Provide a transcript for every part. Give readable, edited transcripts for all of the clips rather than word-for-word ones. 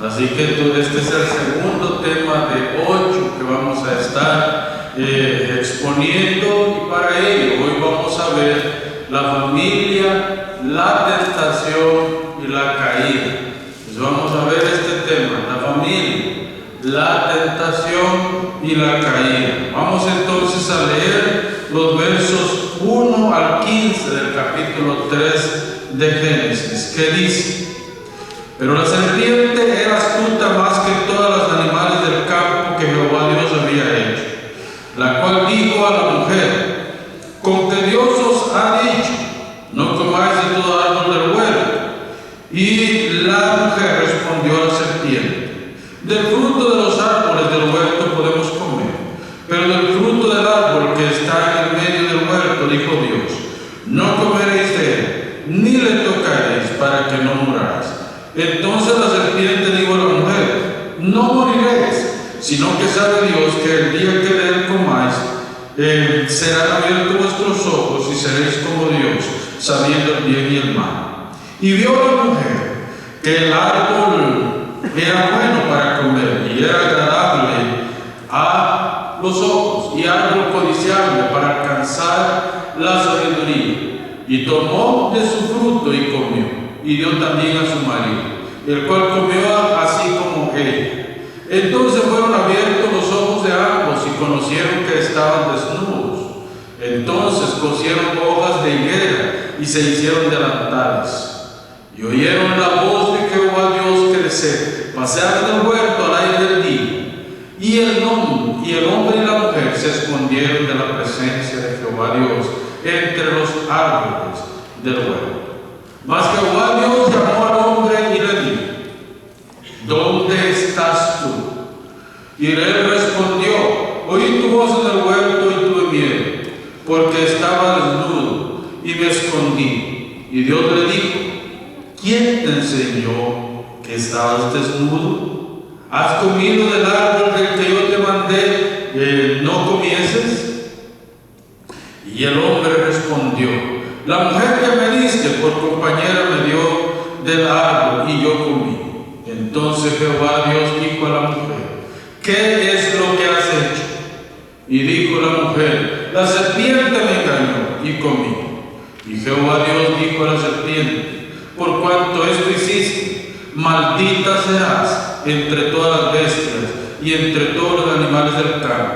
Así que este es el segundo tema de 8 que vamos a estar exponiendo, y para ello hoy vamos a ver la familia, la tentación y la caída. Pues vamos a ver este tema, la familia, la tentación y la caída. Vamos entonces a leer los versos 1 al 15 del capítulo 3 de Génesis, que dice: Pero la serpiente era astuta más que todos los animales del campo que Jehová Dios había hecho, la cual dijo a la mujer: Con que Dios os ha dicho, no comáis de todo árbol del huerto. Y la mujer respondió a la serpiente: Del fruto de los árboles del huerto podemos comer, pero del fruto del árbol que está en el medio del huerto, dijo Dios, no comeréis de él, ni le tocaréis, para que no muráis. Entonces la serpiente dijo a la mujer: No moriréis, sino que sabe Dios que el día que de él comáis, serán abiertos vuestros ojos y seréis como Dios, sabiendo el bien y el mal. Y vio la mujer que el árbol era bueno para comer y era agradable a los ojos y árbol codiciable para alcanzar la sabiduría. Y tomó de su fruto y comió, y dio también a su marido, el cual comió así como ella. Entonces fueron abiertos los ojos de ambos y conocieron que estaban desnudos. Entonces cosieron hojas de higuera y se hicieron delantales. Y oyeron la voz de Jehová Dios crecer, pasear en el huerto al aire del día. Y el hombre y la mujer se escondieron de la presencia de Jehová Dios entre los árboles del huerto. Mas Jehová Dios llamó al hombre y le dijo: ¿Dónde estás tú? Y él respondió: Oí tu voz en el huerto y tuve miedo, porque estaba desnudo y me escondí. Y Dios le dijo: ¿Quién te enseñó que estabas desnudo? ¿Has comido del árbol del que yo te mandé no comieses? Y el hombre respondió: La mujer que me diste por compañera me dio del árbol y yo comí. Entonces Jehová Dios dijo a la mujer: ¿Qué es lo que has hecho? Y dijo la mujer: La serpiente me engañó y comí. Y Jehová Dios dijo a la serpiente: Por cuanto esto hiciste, maldita serás entre todas las bestias y entre todos los animales del campo.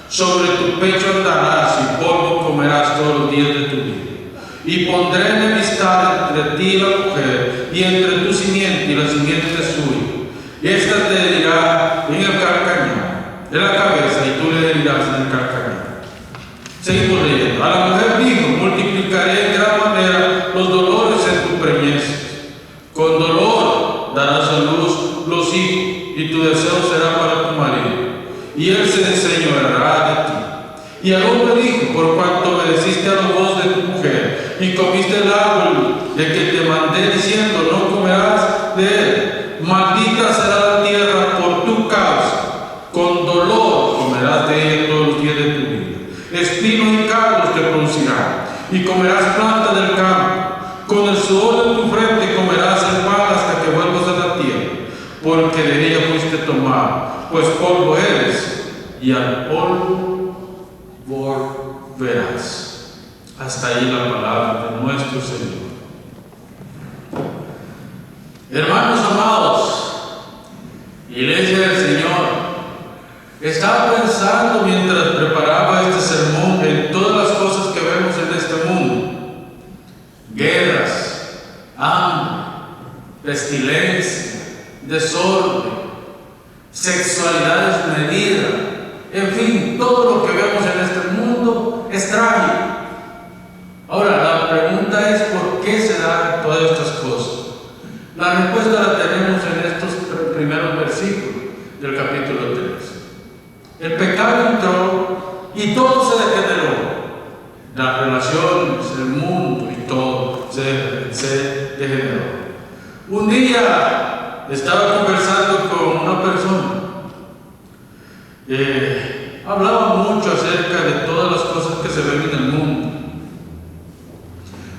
Sobre tu pecho andarás y polvo comerás todos los días de tu vida. Y pondré enemistad entre ti y la mujer, y entre tu simiente y la simiente suya. Y ésta te herirá en el calcañar, en la cabeza, y tú le herirás en el calcañar. Seguimos leyendo. A la mujer dijo: Multiplicaré en gran manera los dolores en tu preñez. Con dolor darás a luz los hijos, y tu deseo será para tu marido, y él se enseñoreará de ti. Y el hombre dijo: Por cuanto obedeciste a la voz de tu mujer, y comiste el árbol de que te mandé diciendo, no comerás de él, maldita será la tierra por tu causa, con dolor comerás de ella todos los días de tu vida. Espinos y cardos te producirán, y comerás planta del campo. Con el sudor de tu frente comerás el pan hasta que vuelvas a la tierra, porque de ella fuiste tomado, pues polvo eres, y al polvo volverás. Hasta ahí la palabra de nuestro Señor. Hermanos amados, Iglesia del Señor, estaba pensando mientras preparaba este sermón en todas las cosas que vemos en este mundo: guerras, hambre, pestilencia, desorden, sexualidad desmedida, en fin, todo lo que vemos en este mundo es trágico. Ahora, la pregunta es: ¿por qué se dan todas estas cosas? La respuesta la tenemos en estos primeros versículos del capítulo 3. El pecado entró y todo se degeneró. Las relaciones, el mundo y todo se degeneró. Un día estaba conversando con una persona. Hablaba mucho acerca de todas las cosas que se ven en el mundo.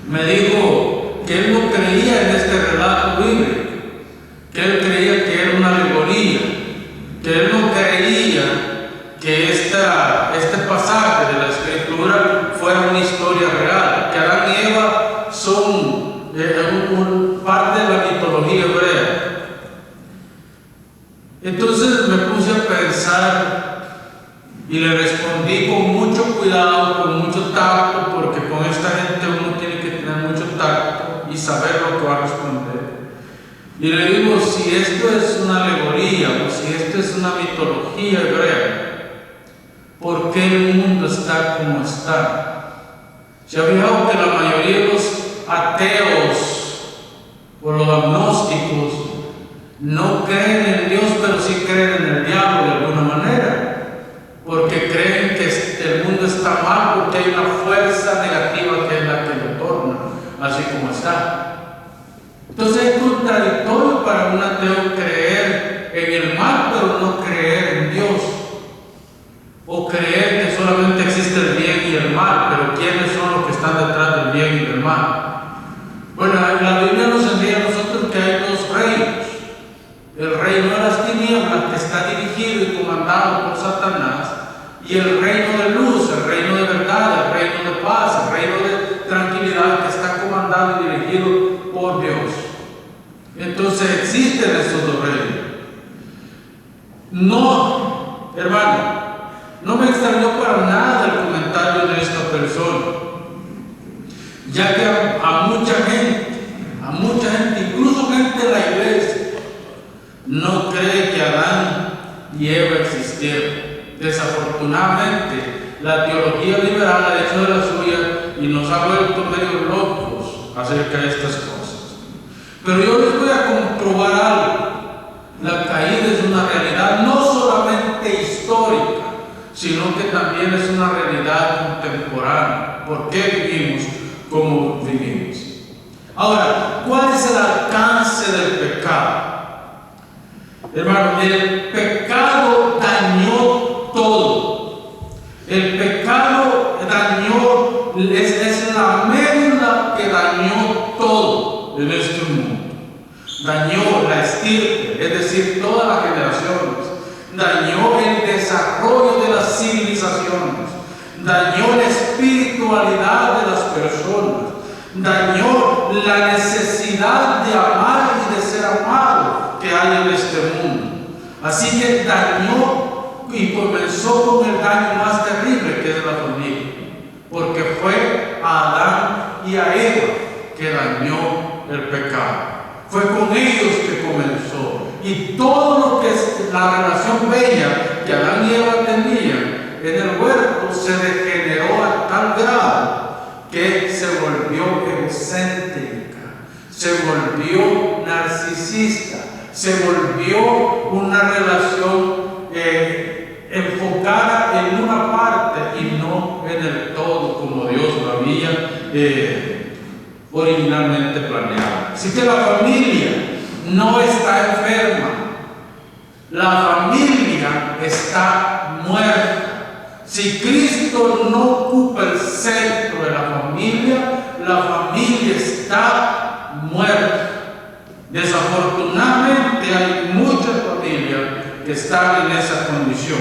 Me dijo que él no creía en este relato bíblico, que él creía que era una digo, si esto es una alegoría o si esto es una mitología hebrea, ¿por qué el mundo está como está? ¿Se ha fijado que la mayoría de los ateos o los agnósticos no creen en Dios, pero sí creen en el diablo de alguna manera? Porque creen que el mundo está mal porque hay una fuerza negativa que es la que lo torna así como está. Entonces es contradictorio para un ateo creer en el mal, pero no creer en Dios. O creer que solamente existe el bien y el mal, pero ¿quiénes son los que están detrás del bien y del mal? Bueno, la Biblia nos enseña a nosotros que hay dos reinos. El reino de las tinieblas, que está dirigido y comandado por Satanás, y el reino de luz, el reino de verdad, el reino de paz, el reino de tranquilidad, que está comandado y dirigido por Dios. Entonces existen estos dos reinos. No, hermano, no me extrañó para nada el comentario de esta persona, ya que a mucha gente, incluso gente de la iglesia, no cree que Adán y Eva existieron. Desafortunadamente, la teología liberal ha hecho de la suya y nos ha vuelto medio locos acerca de estas cosas. Pero yo les voy a comprobar algo. La caída es una realidad no solamente histórica, sino que también es una realidad contemporánea. ¿Por qué vivimos como vivimos? Ahora, ¿cuál es el alcance del pecado? Hermano, el pecado dañó todo. El pecado dañó, es la médula que dañó todo en este mundo. Dañó la estirpe, es decir, todas las generaciones. Dañó el desarrollo de las civilizaciones. Dañó la espiritualidad de las personas. Dañó la necesidad de amar y de ser amado que hay en este mundo. Así que dañó y comenzó con el daño más terrible, que es la familia, porque fue a Adán y a Eva que dañó el pecado. Fue con ellos que comenzó, y todo lo que es la relación bella que Adán y Eva tenían en el huerto se degeneró a tal grado que se volvió egocéntrica, se volvió narcisista, se volvió una relación enfocada en una parte y no en el todo como Dios lo había originalmente planeado. Así que la familia no está enferma, la familia está muerta. Si Cristo no ocupa el centro de la familia está muerta. Desafortunadamente hay muchas familias que están en esa condición.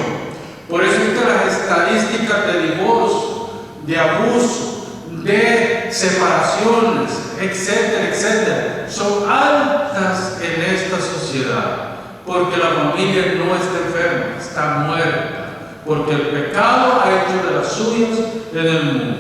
Por eso es que las estadísticas de divorcio, de abuso, de separaciones, etcétera, etcétera, son altas en esta sociedad, porque la familia no está enferma, está muerta, porque el pecado ha hecho de las suyas en el mundo.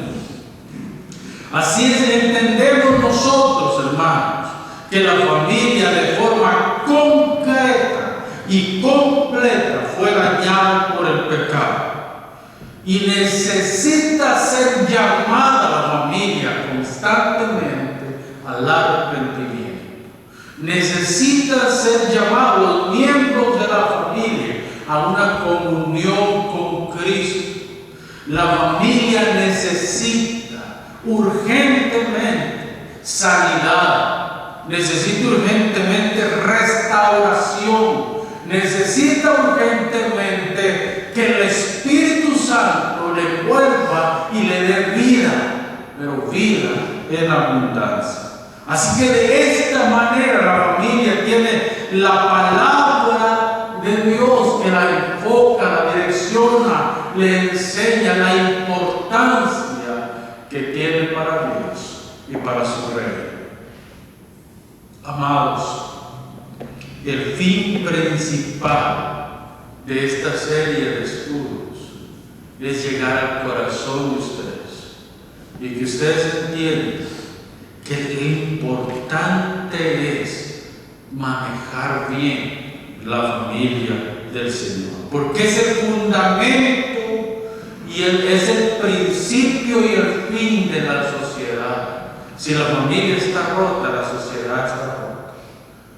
Así es, entendemos nosotros, hermanos, que la familia de forma concreta y completa fue dañada por el pecado. Y necesita ser llamada la familia constantemente al arrepentimiento. Necesita ser llamados los miembros de la familia a una comunión con Cristo. La familia necesita urgentemente sanidad, necesita urgentemente restauración, necesita urgentemente que el Espíritu Santo le envuelva y le dé vida, pero vida en abundancia. Así que de esta manera la familia tiene la palabra de Dios que la enfoca, la direcciona, le enseña la importancia que tiene para Dios y para su reino. Amados, el fin principal de esta serie de estudios es llegar al corazón de ustedes y que ustedes entiendan que lo importante es manejar bien la familia del Señor. Porque es el fundamento y es el principio y el fin de la sociedad. Si la familia está rota, la sociedad está rota.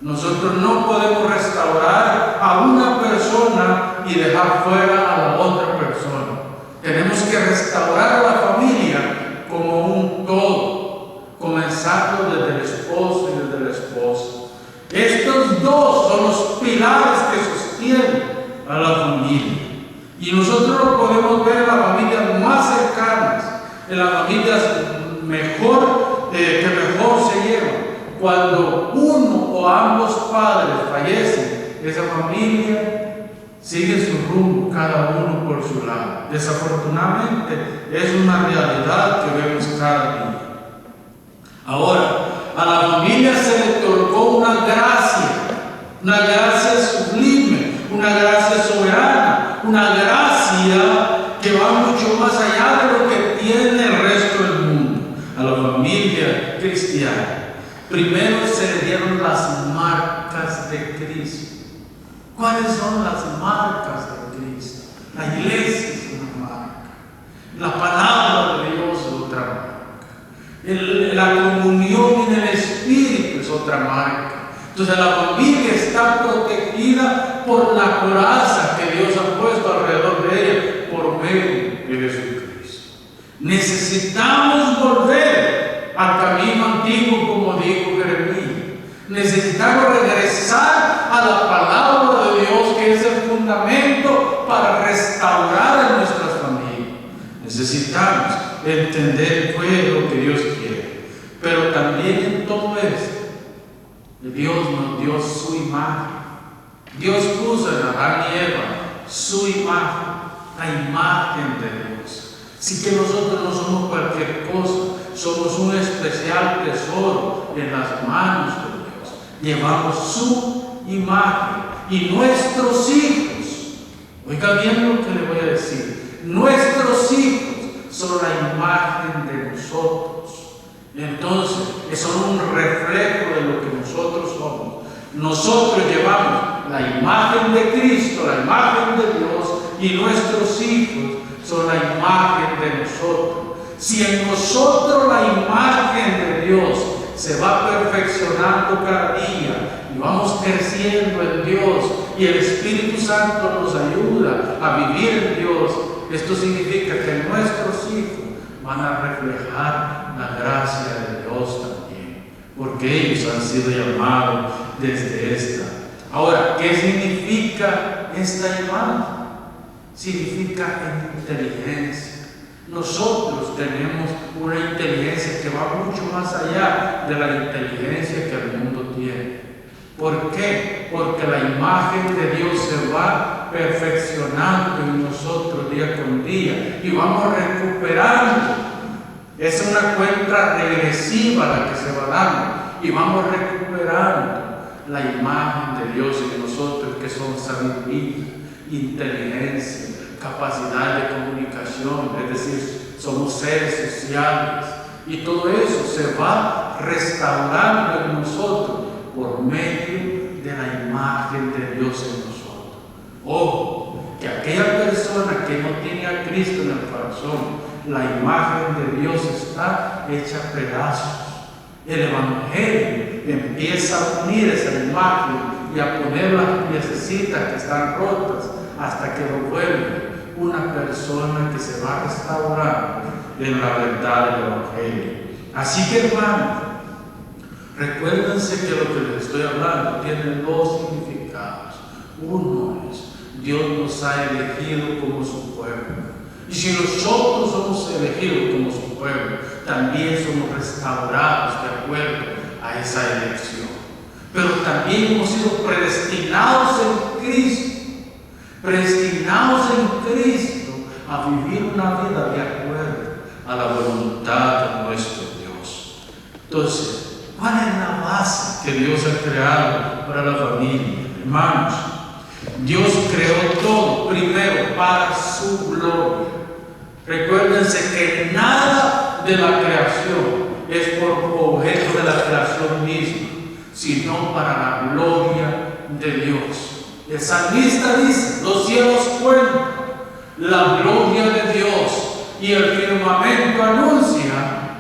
Nosotros no podemos restaurar a una persona y dejar fuera a la otra persona. Tenemos que restaurar a la familia como un todo, comenzando desde el esposo y desde la esposa. Estos dos son los pilares que sostienen a la familia. Y nosotros lo podemos ver en las familias más cercanas, en las familias que mejor se llevan. Cuando uno o ambos padres fallecen, esa familia sigue su rumbo, cada uno por su lado. Desafortunadamente, es una realidad que vemos cada día. Ahora, a la familia se le otorgó una gracia sublime, una gracia soberana, una gracia que va mucho más allá de lo que tiene el resto del mundo. A la familia cristiana, primero se le dieron las marcas de Cristo. ¿Cuáles son las marcas de Cristo? La iglesia es una marca, la palabra de Dios es otra marca, la comunión en el Espíritu es otra marca. Entonces la familia está protegida por la coraza que Dios ha puesto alrededor de ella por medio de Jesucristo. Necesitamos volver al camino antiguo, como dijo Jeremías. Necesitamos regresar a la palabra de Dios, que es el fundamento para restaurar a nuestras familias. Necesitamos entender qué es lo que Dios quiere. Pero también en todo esto, Dios nos dio su imagen. Dios puso en Adán y Eva su imagen, la imagen de Dios. Así que nosotros no somos cualquier cosa, somos un especial tesoro en las manos de Dios. Llevamos su imagen y nuestros hijos, oiga bien lo que le voy a decir, nuestros hijos son la imagen de nosotros. Entonces, son un reflejo de lo que nosotros somos. Nosotros llevamos la imagen de Cristo, la imagen de Dios, y nuestros hijos son la imagen de nosotros. Si en nosotros la imagen de Dios se va perfeccionando cada día y vamos creciendo en Dios y el Espíritu Santo nos ayuda a vivir en Dios, esto significa que nuestros hijos van a reflejar la gracia de Dios también, porque ellos han sido llamados desde esta. Ahora, ¿qué significa esta imagen? Significa inteligencia. Nosotros tenemos una inteligencia que va mucho más allá de la inteligencia que el mundo tiene. ¿Por qué? Porque la imagen de Dios se va perfeccionando en nosotros día con día y vamos recuperando. Es una cuenta regresiva la que se va dando y vamos recuperando la imagen de Dios en nosotros, que son sabiduría, inteligencia, capacidad de comunicación, es decir, somos seres sociales, y todo eso se va restaurando en nosotros por medio de la imagen de Dios en nosotros. Ojo, que aquella persona que no tiene a Cristo en el corazón, la imagen de Dios está hecha a pedazos. El Evangelio empieza a unir esa imagen y a poner las piececitas que están rotas hasta que lo vuelve una persona que se va restaurando en la verdad del Evangelio. Así que, hermanos, recuérdense que lo que les estoy hablando tiene dos significados. Uno es, Dios nos ha elegido como su pueblo. Y si nosotros somos elegidos como su pueblo, también somos restaurados de acuerdo a esa elección. Pero también hemos sido predestinados en Cristo, predestinados en Cristo a vivir una vida de acuerdo a la voluntad de nuestro Dios. Entonces, ¿cuál es la base que Dios ha creado para la familia? Hermanos, Dios creó todo primero para su gloria. Recuérdense que nada de la creación es por objeto de la creación misma, sino para la gloria de Dios. El salmista dice: los cielos cuentan la gloria de Dios y el firmamento anuncia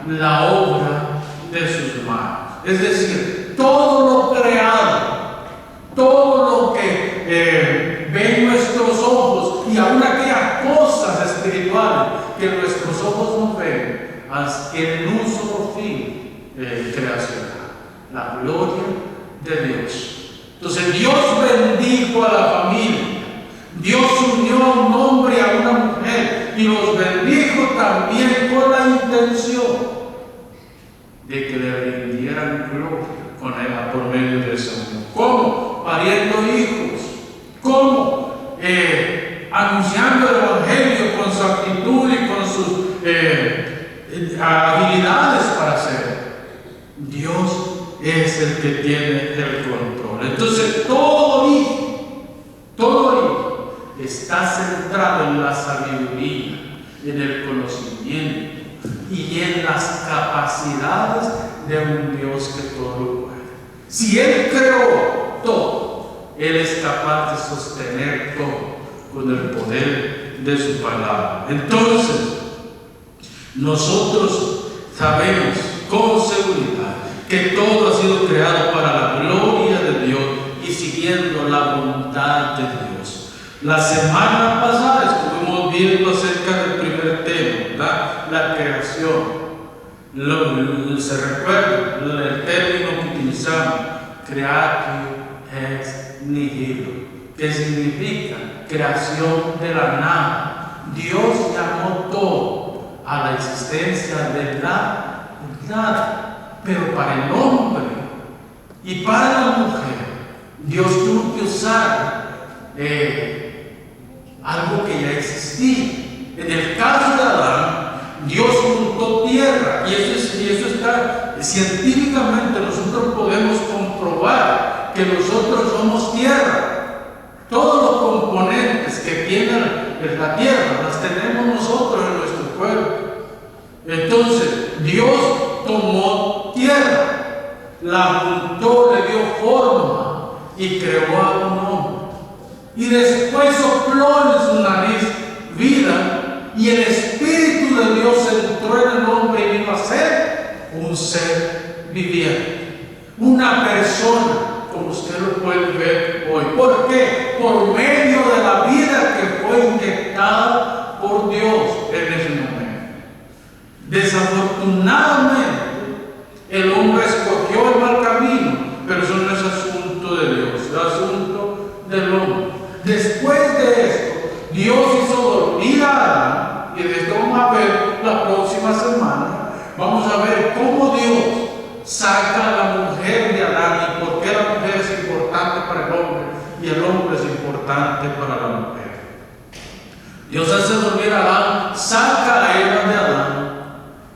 la obra de sus manos. Es decir, todo lo creado, todo lo que ven nuestros ojos y aún aquellas cosas espirituales que nuestros ojos no ven, tienen un solo fin creacional: la gloria de Dios. Entonces Dios bendijo a la familia, Dios unió a un hombre y a una mujer y los bendijo también con la intención de que le rindieran gloria con él por medio de ese unión. ¿Cómo? Pariendo hijos. ¿Cómo? Anunciando el evangelio con su actitud y con sus habilidades para hacerlo. Dios es el que tiene el control. Entonces todo hijo está centrado en la sabiduría, en el conocimiento y en las capacidades de un Dios que todo lo puede. Si Él creó todo, Él es capaz de sostener todo con el poder de su palabra. Entonces, nosotros sabemos con seguridad que todo ha sido creado para la gloria de Dios y siguiendo la voluntad de Dios. La semana pasada estuvimos viendo acerca del primer tema, ¿verdad? La creación. Se recuerda el término que utilizamos: creatio ex nihilo, que significa creación de la nada. Dios llamó todo a la existencia de la nada, pero para el hombre y para la mujer Dios tuvo que usar algo que ya existía. En el caso de Adán, Dios juntó tierra, y eso está científicamente, nosotros podemos comprobar que nosotros somos tierra. Todos los componentes que tiene la tierra las tenemos nosotros en nuestro cuerpo. Entonces Dios tomó tierra, la juntó, le dio forma y creó a un hombre. Y después sopló en su nariz vida, y el Espíritu de Dios entró en el hombre y vino a ser un ser viviente, una persona, como usted lo puede ver hoy. ¿Por qué? Por medio de la vida que fue inyectada por Dios en ese momento. Desafortunadamente, el hombre escogió el mal camino, pero eso no es asunto de Dios, es asunto del hombre. Después de esto, Dios hizo dormir a Adán, y de esto vamos a ver la próxima semana. Vamos a ver cómo Dios saca a la mujer de Adán y por qué la mujer es importante para el hombre y el hombre es importante para la mujer. Dios hace dormir a Adán, saca a Eva de Adán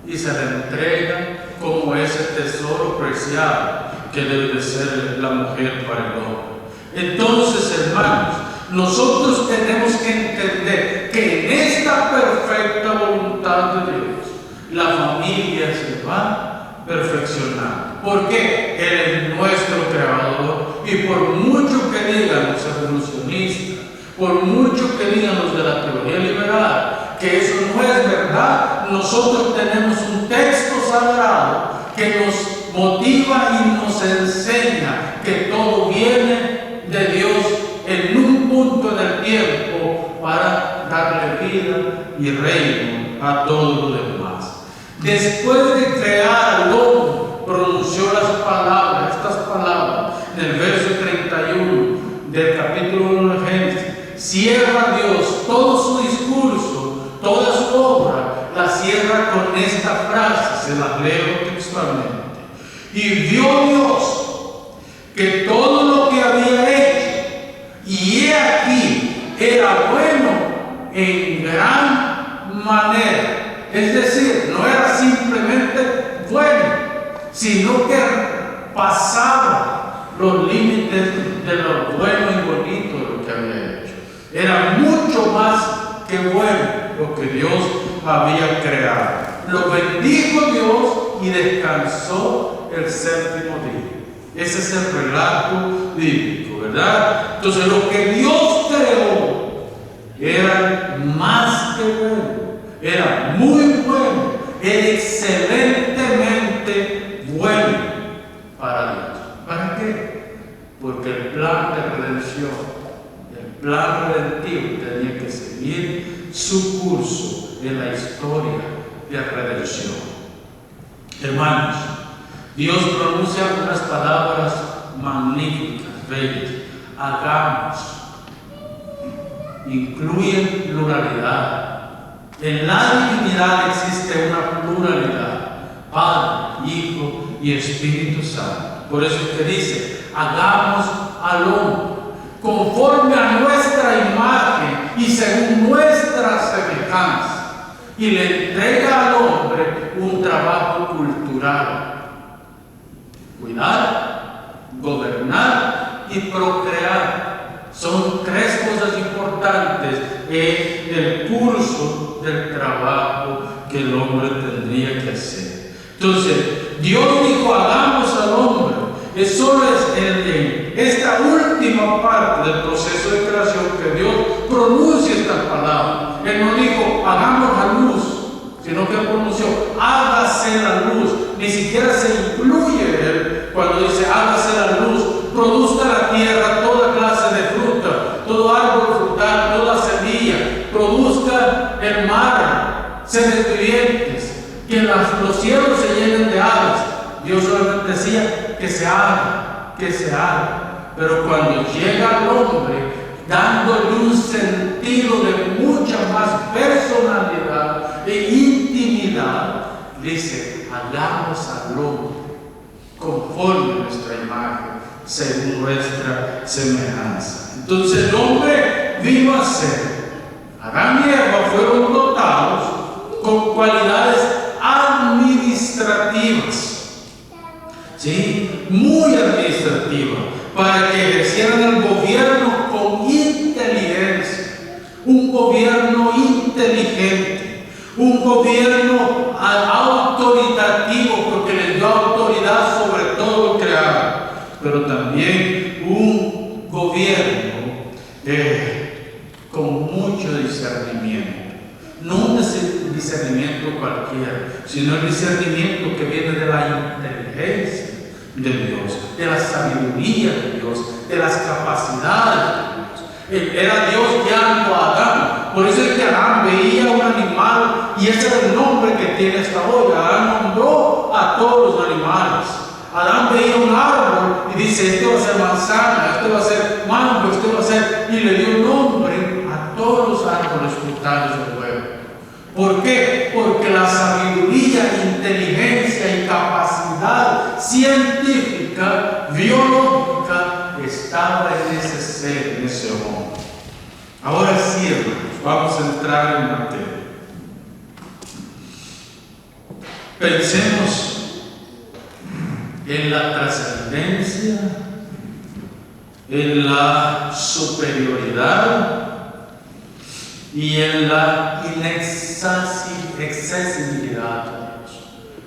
y se le entrega como ese tesoro preciado que debe de ser la mujer para el hombre. Entonces, hermanos, nosotros tenemos que entender que en esta perfecta voluntad de Dios, la familia se va perfeccionando. Porque Él es nuestro creador, y por mucho que digan los evolucionistas, por mucho que digan los de la teoría liberal, que eso no es verdad, nosotros tenemos un texto sagrado que nos motiva y nos enseña que todo viene de Dios en un punto del tiempo para darle vida y reino a todo lo demás. Después de crear al hombre, pronunció estas palabras, en el verso 31 del capítulo 1 de Génesis. Cierra Dios todo su discurso, toda su obra, la cierra con esta frase, se la leo textualmente. Y vio Dios que todo lo que había hecho, y he aquí, era bueno en gran manera. Es decir, no era simplemente bueno, sino que pasaba los límites de lo bueno y bonito de lo que había hecho. Era mucho más que bueno lo que Dios había creado. Lo bendijo Dios y descansó el séptimo día. Ese es el relato bíblico, ¿verdad? Entonces lo que Dios creó era más que bueno, era muy bueno, era excelentemente bueno para Dios. ¿Para qué? Porque el plan de redención, el plan redentivo tenía que seguir su curso en la historia de redención. Hermanos, Dios pronuncia unas palabras magníficas, bellas. Hagamos. Incluyen pluralidad. En la divinidad existe una pluralidad: Padre, Hijo y Espíritu Santo. Por eso es que dice: hagamos al hombre conforme a nuestra imagen y según nuestra semejanza, y le entrega al hombre un trabajo cultural: cuidar, gobernar y procrear. Son tres cosas importantes en el curso del trabajo que el hombre tendría que hacer. Entonces, Dios dijo: hagamos al hombre. Eso es esta última parte del proceso de creación que Dios pronuncia esta palabra. Él no dijo: hagamos la luz, sino que pronunció: hágase la luz. Ni siquiera se incluye él cuando dice: hágase la luz, produzca la tierra toda clase de fruta, todo árbol frutal, toda semilla, produzca el mar seres vivientes, que los cielos se llenen de aves. Dios solamente decía: que se haga, que se haga. Pero cuando llega el hombre, dándole un sentido de mucha más personalidad e intimidad, dice: hagamos al hombre conforme a nuestra imagen, según nuestra semejanza. Entonces el hombre vino a ser. Adán y Eva fueron dotados con cualidades administrativas, ¿sí? Muy administrativas, para que ejercieran el gobierno con inteligencia, un gobierno inteligente, un gobierno autoritativo, porque les dio autoridad sobre todo lo creado, pero también un gobierno con mucho discernimiento. No un discernimiento cualquiera, sino el discernimiento que viene de la inteligencia de Dios, de la sabiduría de Dios, de las capacidades de Dios. Era Dios guiando a Adán. Por eso es que Adán veía un animal, y ese es el nombre que tiene hasta hoy. Adán nombró a todos los animales. Adán veía un árbol y dice: este va a ser manzana, este va a ser mango, este va a ser... y le dio nombre a todos los árboles frutales del huerto. ¿Por qué? Porque la sabiduría, inteligencia y capacidad científica, biológica, estaba en ese ser, en ese hombre. Ahora sí, hermanos, vamos a entrar en materia. Pensemos en la trascendencia, en la superioridad y en la inaccesibilidad de Dios.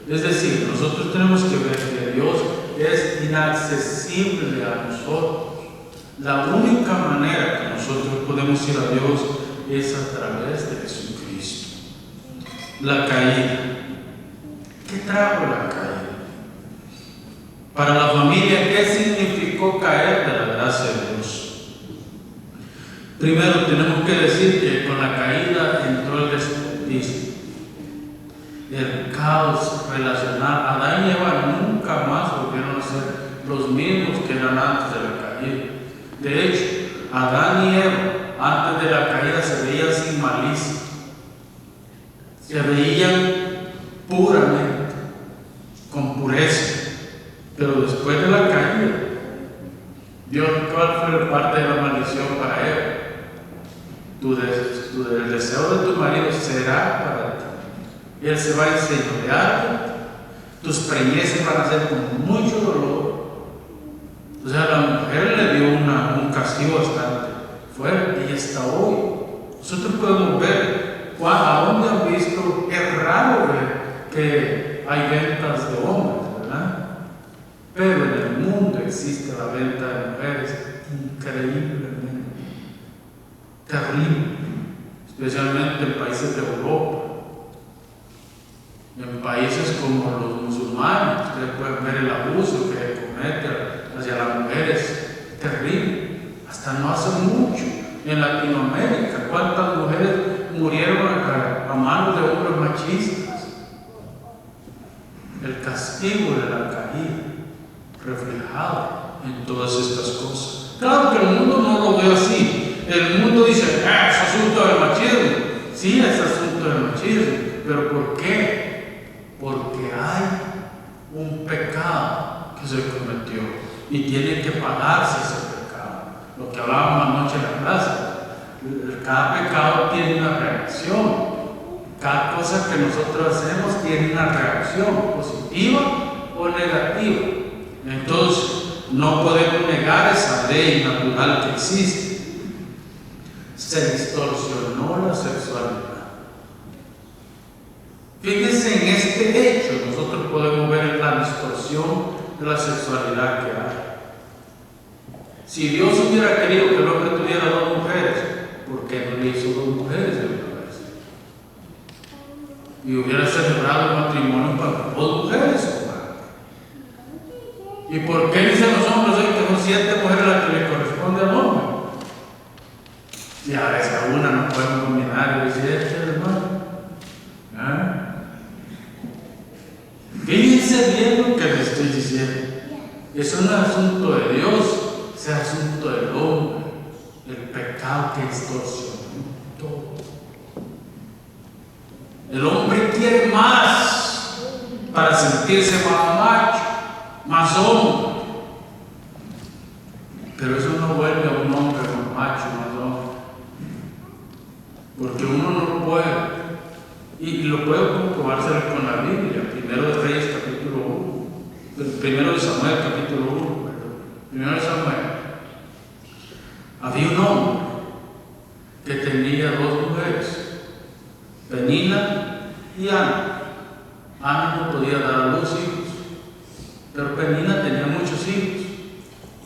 Es decir, nosotros tenemos que ver que Dios es inaccesible a nosotros. La única manera que nosotros podemos ir a Dios es a través de Jesucristo. La caída. ¿Qué trajo la caída? Para la familia, ¿qué significó caer de la gracia de Dios? Primero tenemos que decir que con la caída entró el despotismo, el caos relacional. Adán y Eva nunca más volvieron a ser los mismos que eran antes de la caída. De hecho, Adán y Eva antes de la caída se veían sin malicia, se veían puramente, con pureza. Pero después de la caída, Dios, ¿cuál fue parte de la maldición para Eva? El deseo de tu marido será para ti. Él se va a enseñorearte, tus preñeces van a ser con mucho dolor. O sea, la mujer le dio un castigo bastante fuerte, y hasta hoy nosotros podemos ver a dónde han visto. Es raro ver que hay ventas de hombres, ¿verdad? Pero en el mundo existe la venta de mujeres increíblemente, terrible, especialmente en países de Europa. En países como los musulmanes, ustedes pueden ver el abuso que cometen hacia las mujeres, terrible. Hasta no hace mucho, en Latinoamérica, ¿cuántas mujeres murieron a manos de hombres machistas? El castigo de la caída reflejado en todas estas cosas. Claro que el mundo no lo ve así. El mundo dice, es asunto del machismo. Sí, es asunto del machismo. ¿Pero por qué? Porque hay un pecado que se cometió y tiene que pagarse ese pecado. Lo que hablábamos anoche en la clase. Cada pecado tiene una reacción. Cada cosa que nosotros hacemos tiene una reacción positiva o negativa. Entonces, no podemos negar esa ley natural que existe. Se distorsionó la sexualidad. Fíjense en este hecho, nosotros podemos ver la distorsión de la sexualidad que hay. Si Dios hubiera querido que el hombre tuviera dos mujeres, ¿por qué no le hizo dos mujeres de una vez? Y hubiera celebrado el matrimonio para dos mujeres. ¿Y por qué dicen los hombres hoy que son 7 mujeres las que le corresponde al hombre? Y a veces a una no podemos dominar y decir, hermano. Fíjense bien lo que les estoy diciendo. Eso no es asunto de Dios, es asunto del hombre, el pecado que distorsionó todo. El hombre quiere más para sentirse más macho, más hombre. Pero eso no vuelve a un hombre más macho, más hombre. Porque uno no puede. Y lo puedo comprobarse con la Biblia. Primero de Reyes capítulo 1. Primero de Samuel capítulo 1. Primero de Samuel. Había un hombre que tenía 2 mujeres, Penina y Ana. Ana no podía dar a luz hijos, pero Penina tenía muchos hijos.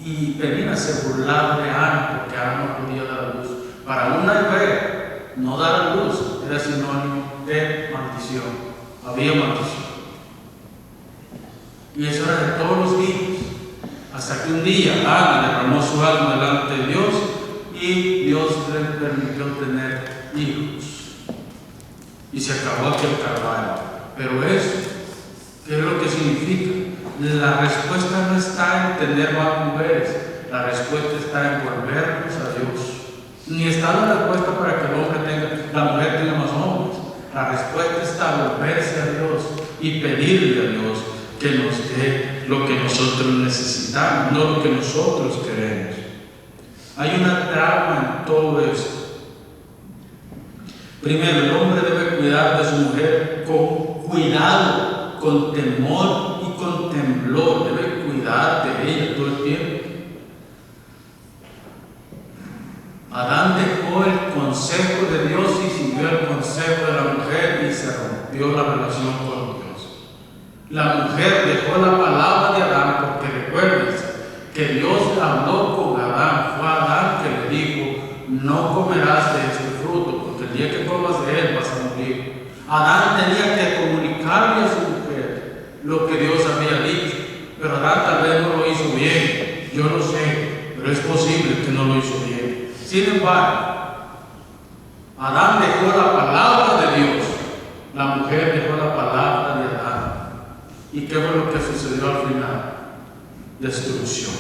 Y Penina se burlaba de Ana porque Ana no podía dar a luz. Para una hebrea, no dar a luz era sinónimo de maldición. Había maldición. Y eso era de todos los hijos. Hasta que un día Ana derramó su alma delante de Dios y Dios le permitió tener hijos. Y se acabó aquel calvario. Pero eso, ¿qué es lo que significa? La respuesta no está en tener más mujeres. La respuesta está en volvernos a Dios. Ni está la respuesta para que el hombre la mujer tenga más hombres. La respuesta está en volverse a Dios y pedirle a Dios que nos dé lo que nosotros necesitamos, no lo que nosotros queremos. Hay una trama en todo esto. Primero, el hombre debe cuidar de su mujer con cuidado, con temor y con temblor. Debe cuidar de ella todo el tiempo. Adán dejó el consejo de Dios y siguió el consejo de la mujer y se rompió la relación con Dios. La mujer dejó la palabra de Adán porque recuérdense que Dios habló con Adán. Fue Adán que le dijo, no comerás de este fruto porque el día que comas de él vas a morir. Adán tenía que comunicarle a su mujer lo que Dios había dicho, pero Adán tal vez no lo hizo bien. Yo no sé, pero es posible que no lo hizo bien. Sin embargo, Adán dejó la palabra de Dios, la mujer dejó la palabra de Adán. ¿Y qué fue lo que sucedió al final? Destrucción.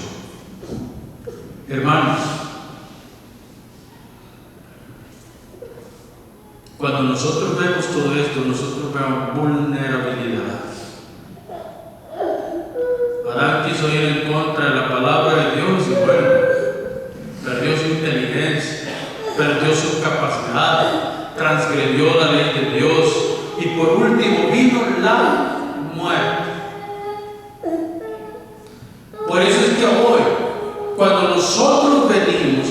Hermanos, cuando nosotros vemos todo esto, nosotros vemos vulnerabilidad. Adán quiso ir en contra de la palabra de Dios y bueno, perdió su inteligencia, perdió su capacidad, transgredió la ley de Dios y por último vino la muerte. Por eso es que hoy, cuando nosotros venimos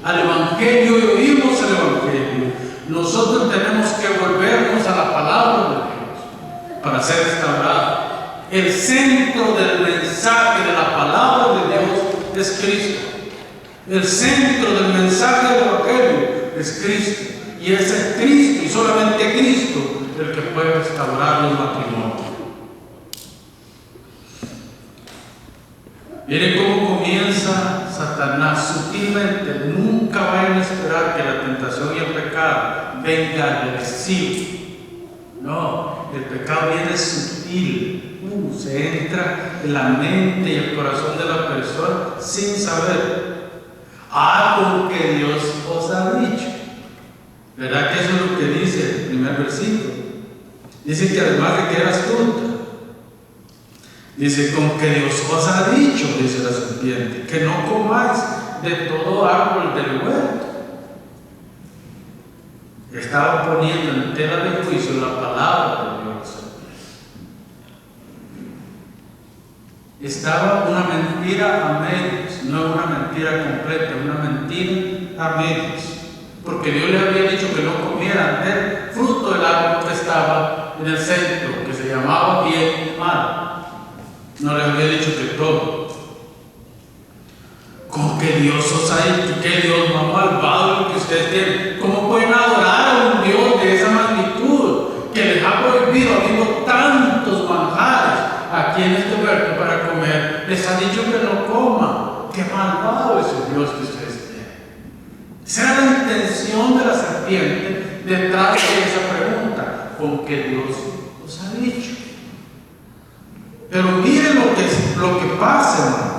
al Evangelio y oímos el Evangelio, nosotros tenemos que volvernos a la palabra de Dios para ser restaurados. El centro del mensaje de la palabra de Dios es Cristo. El centro del mensaje del Evangelio es Cristo. Y es Cristo y solamente Cristo el que puede restaurar los matrimonios. Miren cómo comienza Satanás sutilmente. Nunca vayan a esperar que la tentación y el pecado vengan del cielo. No, el pecado viene sutil. Se entra en la mente y el corazón de la persona sin saber. Porque Dios os ha dicho. ¿Verdad que eso es lo que dice el primer versículo? Dice que además de que era astuta, dice, con que Dios os ha dicho, dice la serpiente, que no comáis de todo árbol del huerto. Estaba poniendo en tela de juicio la palabra de Dios. Estaba una mentira a medias, no una mentira completa, una mentira a medias. Porque Dios le había dicho que no comieran del fruto del árbol que estaba en el centro, que se llamaba bien y mal. No le había dicho que todo. Como que Dios os ha dicho, que Dios más malvado que ustedes tienen. ¿Cómo pueden adorar a un Dios de esa magnitud que les ha prohibido, habiendo tantos manjares aquí en este huerto para comer? Les ha dicho que no coman. Qué malvado es el Dios que ustedes tienen. Esa era la intención de la serpiente detrás de esa pregunta. ¿Con qué Dios os ha dicho? Pero miren lo que pasa, hermano.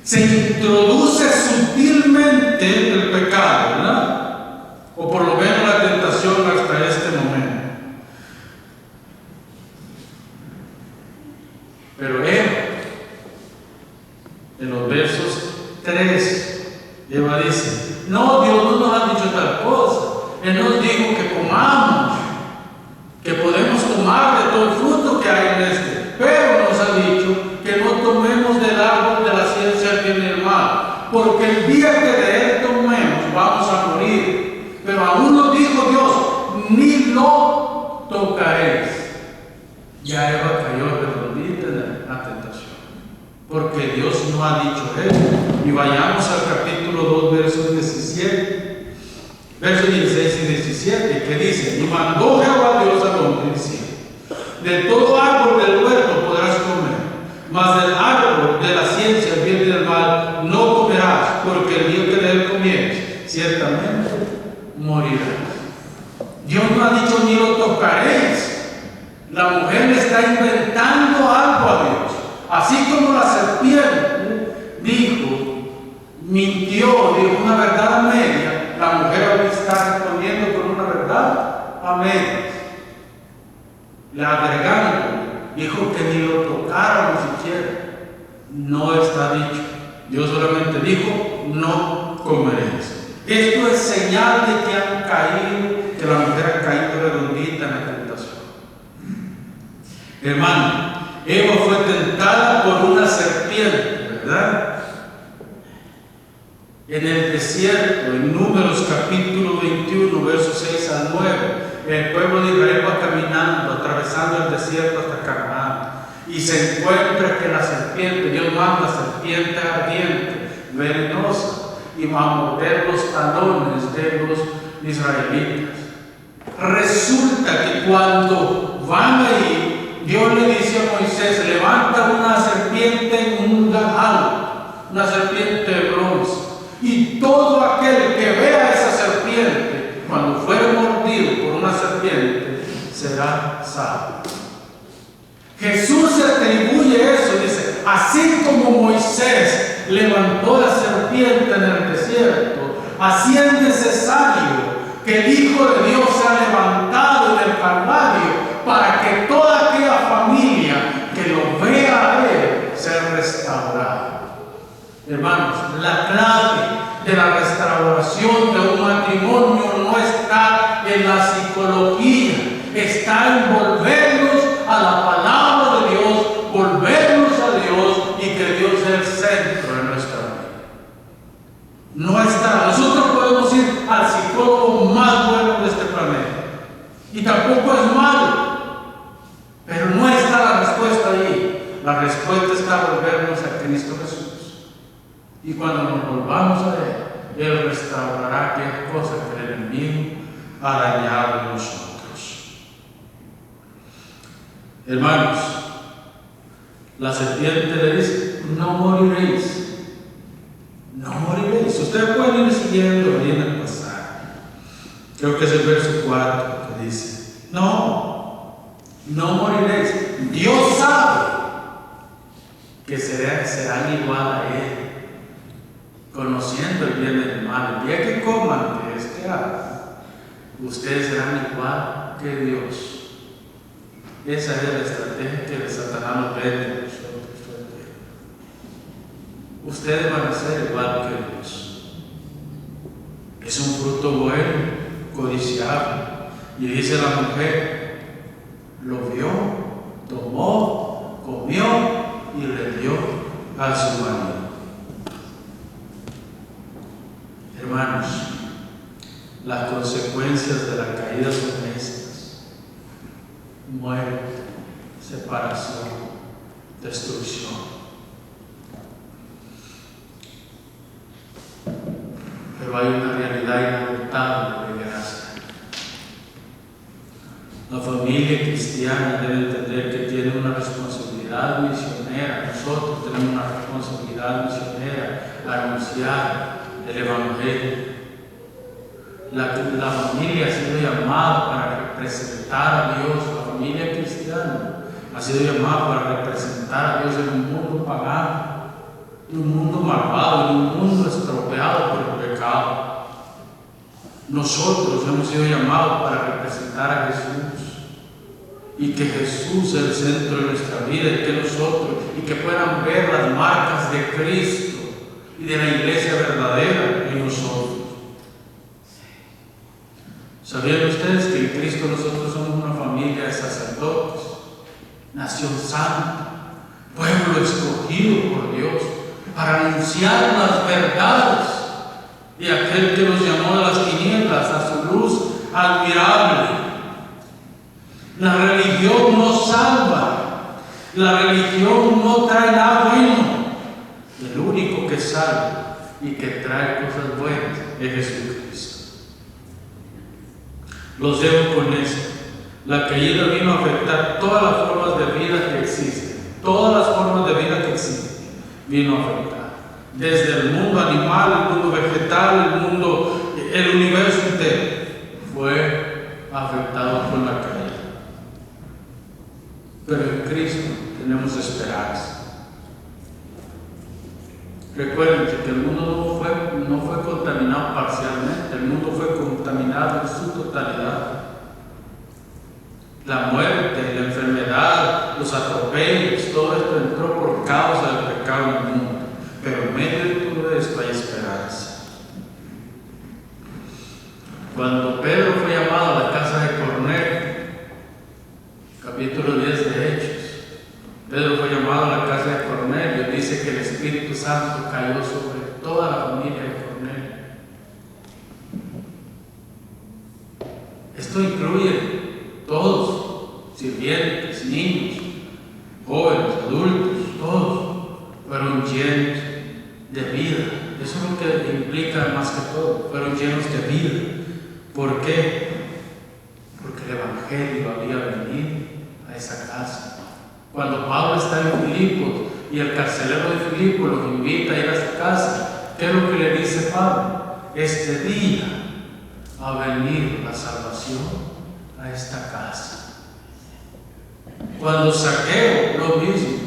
Se introduce sutilmente el pecado, ¿verdad? O por lo menos la tentación hasta este momento. Pero Eva, en los versos 3, Eva dice, no, Dios no nos ha dicho tal cosa. Él nos dijo que comamos, que podemos tomar de todo el fruto que hay en este, pero nos ha dicho que no tomemos del árbol de la ciencia del bien y el mal, porque el día que de él tomemos vamos a morir. Pero aún nos dijo Dios, ni lo tocaréis. Ya Eva cayó redondita en la tentación, porque Dios no ha dicho eso. Y vayamos al capítulo 2, versos 17, versos 16 y 17, que dice, y mandó Jehová Dios al hombre diciendo, de todo árbol del huerto podrás comer, mas del árbol de la ciencia del bien y del mal no comerás, porque el día que de él comieres, ciertamente morirás. Dios no ha dicho ni lo tocaréis. La mujer le está inventando algo a Dios. Así como la serpiente mintió, dijo una verdad a media, la mujer ahora está respondiendo con una verdad a medias. Le agregando, dijo que ni lo tocaron siquiera. No está dicho. Dios solamente dijo, no comeréis. Esto es señal de que han caído, que la mujer ha caído redondita en la tentación. Hermano, Eva fue tentada por una serpiente, ¿verdad? En el desierto, en Números capítulo 21, versos 6 al 9, el pueblo de Israel va caminando, atravesando el desierto hasta Canaán, y se encuentra que la serpiente, Dios manda serpiente ardiente, venenosa, y va a morder los talones de los israelitas. Resulta que cuando van ahí, Dios le dice a Moisés, levanta una serpiente en un gajal, una serpiente de bronce, y todo aquel que vea esa serpiente, cuando fuere mordido por una serpiente, será salvo. Jesús se atribuye eso, dice, así como Moisés levantó la serpiente en el desierto, así es necesario que el Hijo de Dios sea levantado en el Calvario para que toda aquella familia que lo vea a Él sea restaurada. Hermanos, la clave de la restauración de un matrimonio no está en la psicología, está en volvernos a la palabra de Dios, volvernos a Dios y que Dios sea el centro de nuestra vida. No está. Nosotros podemos ir al psicólogo más bueno de este planeta y tampoco es malo, pero no está la respuesta La respuesta está volvernos a Cristo Jesús. Y cuando nos volvamos a Él restaurará aquellas cosas que el enemigo ha dañado en nosotros. Hermanos, la serpiente le dice: no moriréis. No moriréis. Ustedes pueden ir siguiendo ahí en el pasaje. Creo que es el verso 4 que dice: no moriréis. Dios sabe que serán igual a Él, conociendo el bien y el mal. El día que coman de este árbol, ustedes serán igual que Dios. Esa es la estrategia que el Satanás nos vende a nosotros. Ustedes van a ser igual que Dios. Es un fruto bueno, codiciable. Y dice la mujer: lo vio, tomó, comió y le dio a su marido. Hermanos, las consecuencias de la caída son estas: muerte, separación, destrucción. Pero hay una realidad inagotable de gracia. La familia cristiana debe entender que tiene una responsabilidad misionera. Nosotros tenemos una responsabilidad misionera a anunciar el Evangelio. La familia ha sido llamada para representar a Dios. La familia cristiana ha sido llamada para representar a Dios en un mundo pagano, en un mundo malvado, en un mundo estropeado por el pecado. Nosotros hemos sido llamados para representar a Jesús, y que Jesús es el centro de nuestra vida, y que puedan ver las marcas de Cristo y de la iglesia verdadera en nosotros. ¿Sabían ustedes que en Cristo nosotros somos una familia de sacerdotes, nación santa, pueblo escogido por Dios, para anunciar las verdades de aquel que nos llamó de las tinieblas a su luz admirable? La religión no salva, la religión no trae nada bueno. El único que salva y que trae cosas buenas es Jesucristo. Los dejo con esto. La caída vino a afectar todas las formas de vida que existen. Todas las formas de vida que existen vino a afectar. Desde el mundo animal, el mundo vegetal, el universo entero fue afectado por la caída. Pero en Cristo tenemos esperanza. Recuerden que el mundo no fue contaminado parcialmente, el mundo fue contaminado en su totalidad. La muerte, la enfermedad, los atropellos, todo esto entró por causa del pecado en el mundo. Pero en medio de todo esto hay esperanza. Cuando Pedro fue llamado a la casa de Cornelio, capítulo 10 de Hechos, Pedro fue llamado a la casa de Cornelio. Dice que el Espíritu Santo cayó sobre toda la familia de Cornelio. Esto incluye todos, sirvientes, niños, jóvenes, adultos, todos fueron llenos de vida. Eso es lo que implica más que todo, fueron llenos de vida. ¿Por qué? Porque el Evangelio había venido a esa casa. Cuando Pablo está en Filipos y el carcelero de Filipos los invita a ir a su casa, ¿qué es lo que le dice Pablo? Este día ha venido la salvación a esta casa. Cuando Zaqueo, lo mismo.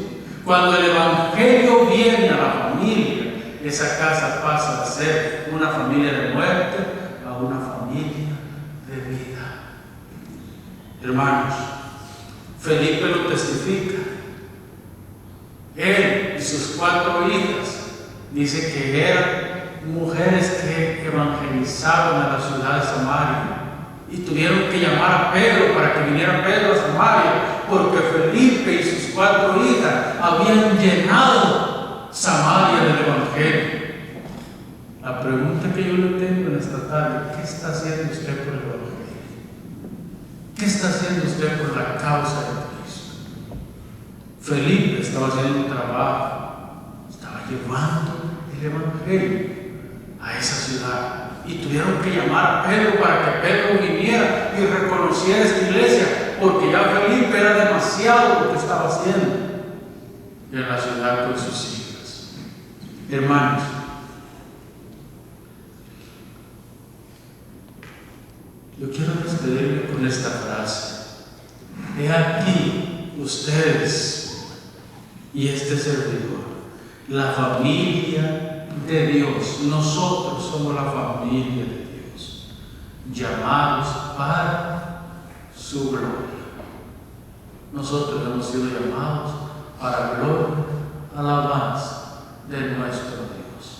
Cuando el Evangelio viene a la familia, esa casa pasa a ser una familia de muerte a una familia de vida. Hermanos, Felipe lo testifica. Él y sus 4 hijas dice que eran mujeres que evangelizaban a la ciudad de Samaria, y tuvieron que llamar a Pedro para que viniera Pedro a Samaria, porque Felipe y sus 4 hijas habían llenado Samaria del Evangelio. La pregunta que yo le tengo en esta tarde: ¿qué está haciendo usted por el Evangelio? ¿Qué está haciendo usted por la causa de Cristo? Felipe estaba haciendo un trabajo, estaba llevando el Evangelio a esa ciudad. Y tuvieron que llamar a Pedro para que Pedro viniera y reconociera esta iglesia, porque ya Felipe era demasiado lo que estaba haciendo en la ciudad con sus hijas. Hermanos, yo quiero despedirme con esta frase. He aquí ustedes y este servidor, la familia de Dios. Nosotros somos la familia de Dios, llamados para su gloria. Nosotros hemos sido llamados para gloria, alabanza de nuestro Dios.